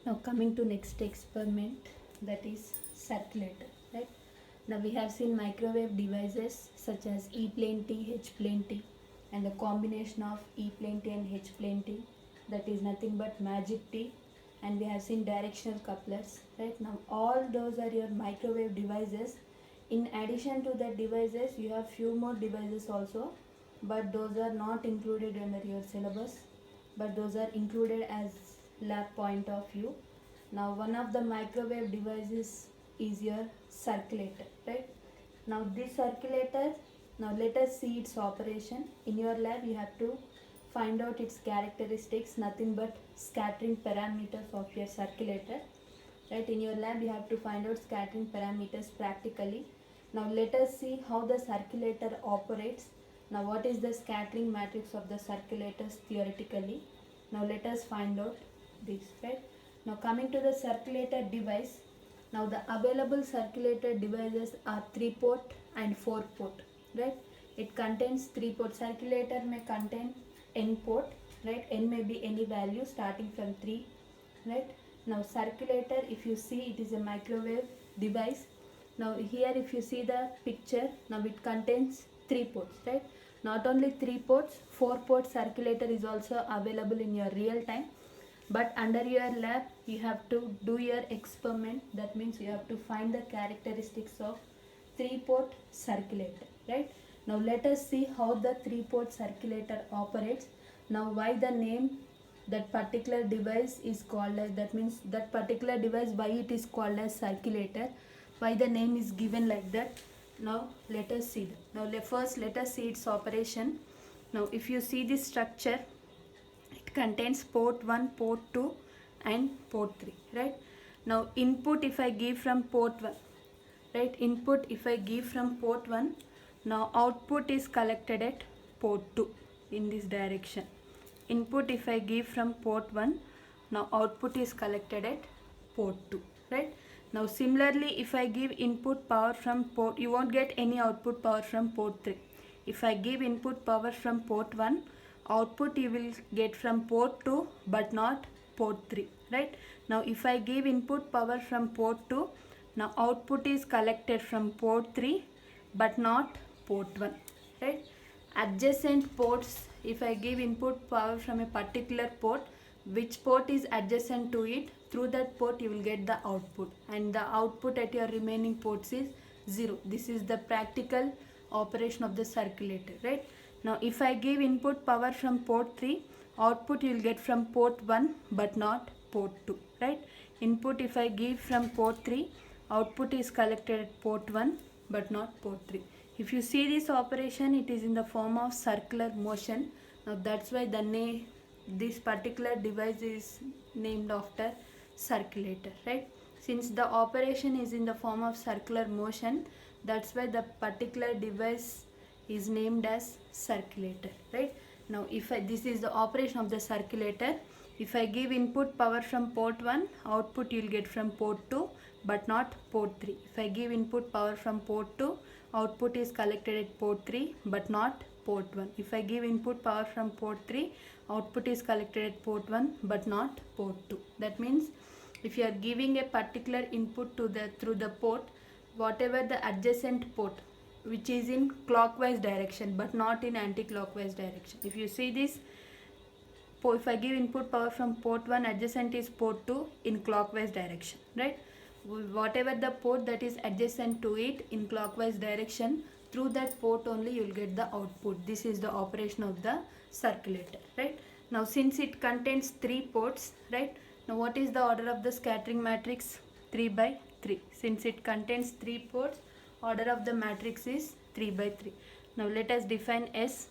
Now coming to next experiment, that is circulator, right? Now we have seen microwave devices such as E-plane T, H-plane T, and the combination of E-plane T and H-plane T, that is nothing but magic T, and we have seen directional couplers, right? Now all those are your microwave devices. In addition to the devices, you have few more devices also, but those are not included under your syllabus, but those are included as lab point of view. Now one of the microwave devices is your circulator, right? Now this circulator, now let us see its operation. In your lab you have to find out its characteristics, nothing but scattering parameters of your circulator, right? In your lab you have to find out scattering parameters practically. Now let us see how the circulator operates. Now what is the scattering matrix of the circulators theoretically? Now let us find out this, right? Now coming to the circulator device, now the available circulator devices are 3-port and 4-port, right? It contains 3-port. Circulator may contain n port, right? N may be any value starting from 3, right? Now circulator, if you see, it is a microwave device. Now here if you see the picture, now it contains 3 ports, right? Not only 3 ports, 4-port circulator is also available in your real time, but under your lab you have to do your experiment. That means you have to find the characteristics of 3-port circulator, right? Now let us see how the 3-port circulator operates. Now why the name that particular device is called as, that means that particular device, why it is called as circulator, why the name is given like that. Now let us see that. Now first let us see its operation. Now if you see this structure, it contains port 1, port 2 and port 3, right? Now input if I give from port 1, right? Input if I give from port 1, now output is collected at port 2 in this direction. Input if I give from port 1, now output is collected at port 2, right? Now similarly if I give input power from port, you won't get any output power from port 3. If I give input power from port 1, output you will get from port 2 but not port 3, right? Now if I give input power from port 2, now output is collected from port 3 but not port 1, right? Adjacent ports, if I give input power from a particular port, which port is adjacent to it, through that port you will get the output, and the output at your remaining ports is 0. This is the practical operation of the circulator, right? Now if I give input power from port 3, output you will get from port 1 but not port 2, right? Input if I give from port 3, output is collected at port 1 but not port 3. If you see this operation, it is in the form of circular motion. Now that's why the name, this particular device is named after circulator, right? Since the operation is in the form of circular motion, that's why the particular device is named as circulator, right? Now if this is the operation of the circulator. If I give input power from port 1, output you will get from port 2 but not port 3. If I give input power from port 2, output is collected at port 3 but not port 1. If I give input power from port 3, output is collected at port 1 but not port 2. That means if you are giving a particular input to the through the port, whatever the adjacent port which is in clockwise direction but not in anti-clockwise direction. If you see this, if I give input power from port 1, adjacent is port 2 in clockwise direction, right? Whatever the port that is adjacent to it in clockwise direction, through that port only you will get the output. This is the operation of the circulator, right? Now since it contains 3 ports, right? Now what is the order of the scattering matrix? 3 by 3. Since it contains 3 ports, order of the matrix is 3 by 3. Now let us define S.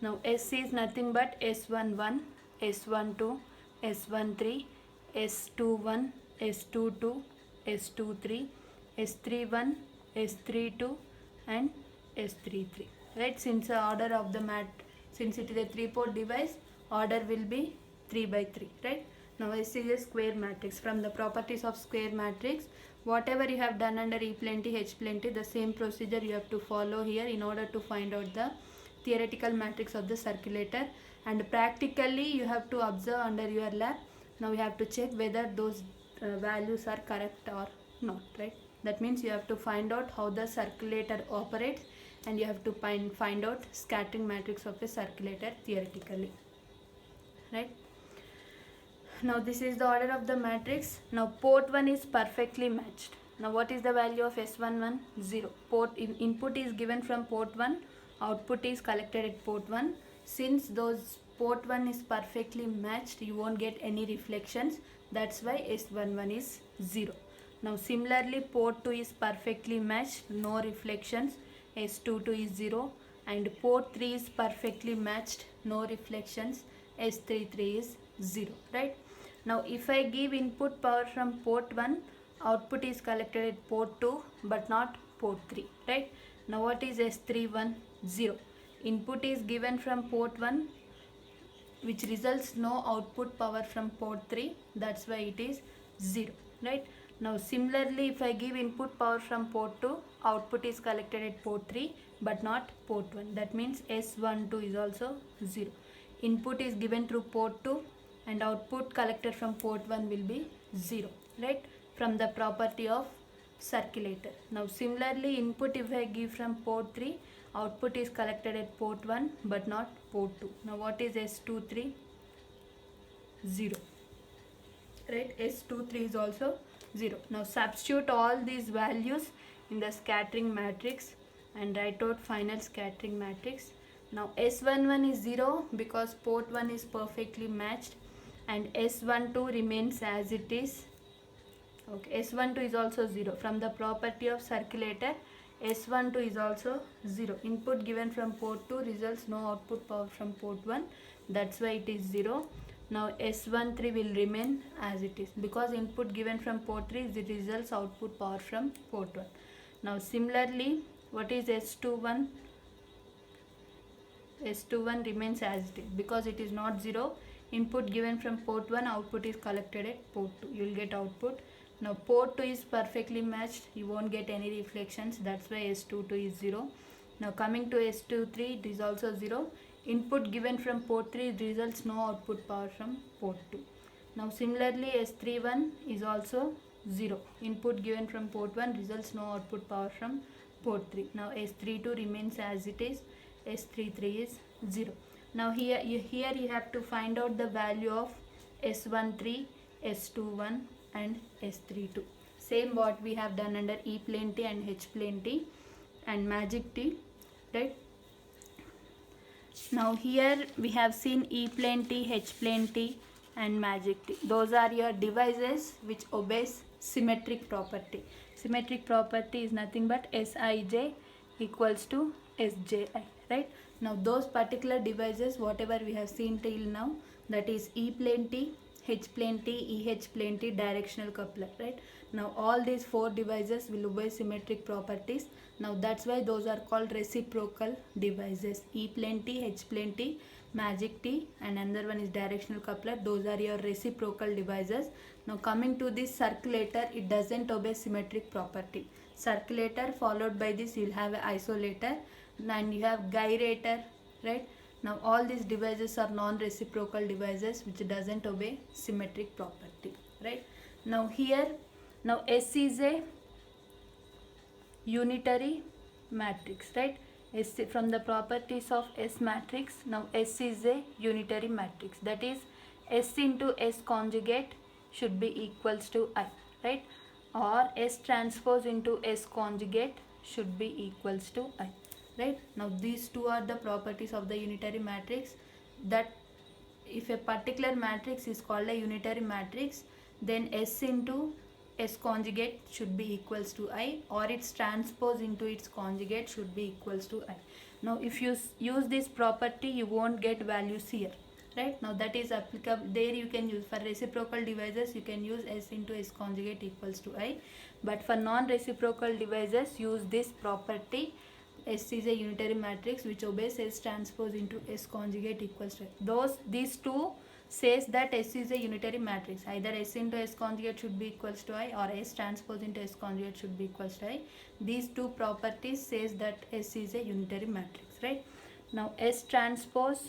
Now S is nothing but S11, S12, S13, S21, S22, S23, S31, S32 and S33, right? Since the order of the since it is a 3-port device, order will be 3 by 3, right? Now S is a square matrix. From the properties of square matrix, whatever you have done under E-plane T, H-plane T, the same procedure you have to follow here in order to find out the theoretical matrix of the circulator, and practically you have to observe under your lab. Now you have to check whether those values are correct or not, right? That means you have to find out how the circulator operates, and you have to find out scattering matrix of a circulator theoretically, right? Now this is the order of the matrix. Now port 1 is perfectly matched. Now what is the value of S11? 0. Input is given from port 1, output is collected at port 1. Since those port 1 is perfectly matched, you won't get any reflections. That's why S11 is 0. Now similarly port 2 is perfectly matched, no reflections, S22 is 0. And port 3 is perfectly matched, no reflections, S33 is 0, right? Now if I give input power from port 1, output is collected at port 2 but not port 3, right? Now what is S31? 0. Input is given from port 1, which results no output power from port 3, that's why it is 0, right? Now similarly if I give input power from port 2, output is collected at port 3 but not port 1, that means S12 is also 0. Input is given through port 2 and output collected from port 1 will be 0, right? From the property of circulator. Now similarly input if I give from port 3, output is collected at port 1 but not port 2. Now what is S23? 0, right? S23 is also 0. Now substitute all these values in the scattering matrix and write out final scattering matrix. Now S11 is 0 because port 1 is perfectly matched, and S12 remains as it is. Okay, S12 is also 0. From the property of circulator, S12 is also 0. Input given from port 2 results no output power from port 1, that's why it is 0. Now S13 will remain as it is because input given from port 3 is the results output power from port 1. Now similarly, what is S21? S21 remains as it is because it is not 0. Input given from port 1, output is collected at port 2. You will get output. Now port 2 is perfectly matched, you won't get any reflections, that's why S22 is 0. Now coming to S23, it is also 0. Input given from port 3 results no output power from port 2. Now similarly S31 is also 0. Input given from port 1 results no output power from port 3. Now S32 remains as it is, S33 is 0. Now here you have to find out the value of S13, S21 and S32. Same what we have done under E plane T and H plane T and magic T, right? Now here we have seen E plane T, H plane T and magic T. Those are your devices which obeys symmetric property. Symmetric property is nothing but Sij equals to Sji, right? Now those particular devices whatever we have seen till now, that is E plane T, H plane T, EH plane T, directional coupler, right? Now all these four devices will obey symmetric properties. Now that's why those are called reciprocal devices. E plane T, H plane T, magic T and another one is directional coupler. Those are your reciprocal devices. Now coming to this circulator, it doesn't obey symmetric property. Circulator followed by this you will have an isolator and you have gyrator, right? Now all these devices are non-reciprocal devices which doesn't obey symmetric property, right? Now here, now S is a unitary matrix, right? S from the properties of S matrix, now S is a unitary matrix, that is S into S conjugate should be equals to I, right? Or S transpose into S conjugate should be equals to I, right? Now these two are the properties of the unitary matrix, that if a particular matrix is called a unitary matrix, then S into S conjugate should be equals to I, or its transpose into its conjugate should be equals to I. Now if you use this property, you won't get values here, right? Now that is applicable there. You can use for reciprocal devices, you can use S into S conjugate equals to I, but for non-reciprocal devices use this property. S is a unitary matrix which obeys S transpose into S conjugate equals to I. These two says that S is a unitary matrix. Either S into S conjugate should be equals to I, or S transpose into S conjugate should be equals to I. These two properties says that S is a unitary matrix, right? Now S transpose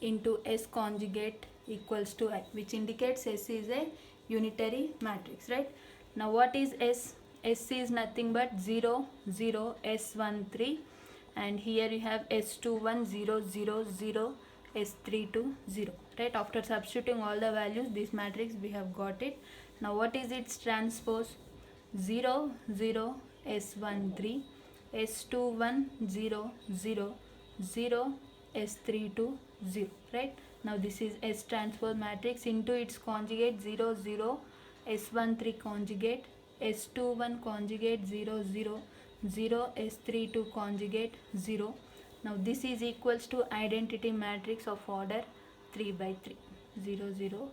into S conjugate equals to I, which indicates S is a unitary matrix, right? Now what is S? S is nothing but 0 0 S13, and here you have S21 0 0 0 S32 0, right? After substituting all the values, this matrix we have got it. Now what is its transpose? 0 0 S13 S21 0 0 0 S32 0, right? Now this is S transpose matrix into its conjugate 0 0 S13 conjugate S21 conjugate 0 0 0 S32 conjugate 0. Now this is equals to identity matrix of order 3 by 3 0 0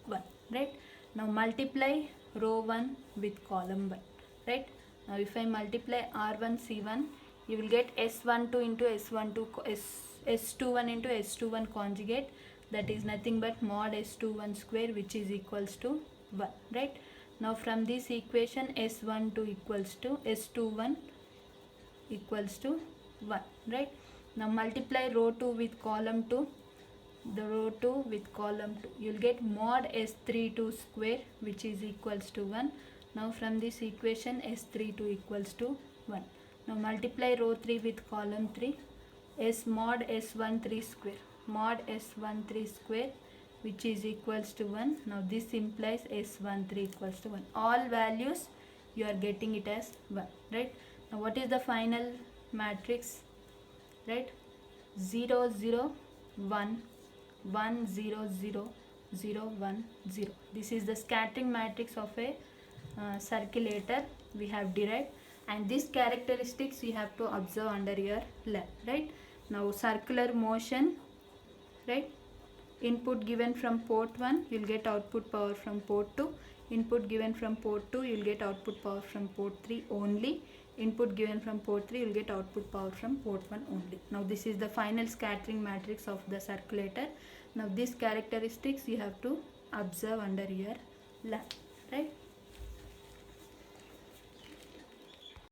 1, right? Now multiply row 1 with column 1, right? Now if I multiply R1 C1, you will get S12 into S12 S21 into S21 conjugate, that is nothing but mod S21 square, which is equals to 1, right? Now from this equation S12 equals to S21 equals to 1, right? Now multiply row 2 with column 2, the row 2 with column 2, you'll get mod S32 square, which is equals to 1. Now from this equation S32 equals to 1. Now multiply row 3 with column 3, S mod S13 square, mod S13 square, which is equals to 1. Now this implies S13 equals to 1. All values you are getting it as 1, right? Now what is the final matrix, right? 0 0 1 1 0 0 0 1 0. This is the scattering matrix of a circulator we have derived, and these characteristics you have to observe under your lab, right? Now circular motion, right? Input given from port 1, you'll get output power from port 2. Input given from port 2, you'll get output power from port 3 only. Input given from port 3, you'll get output power from port 1 only. Now this is the final scattering matrix of the circulator. Now these characteristics you have to observe under your lab, right?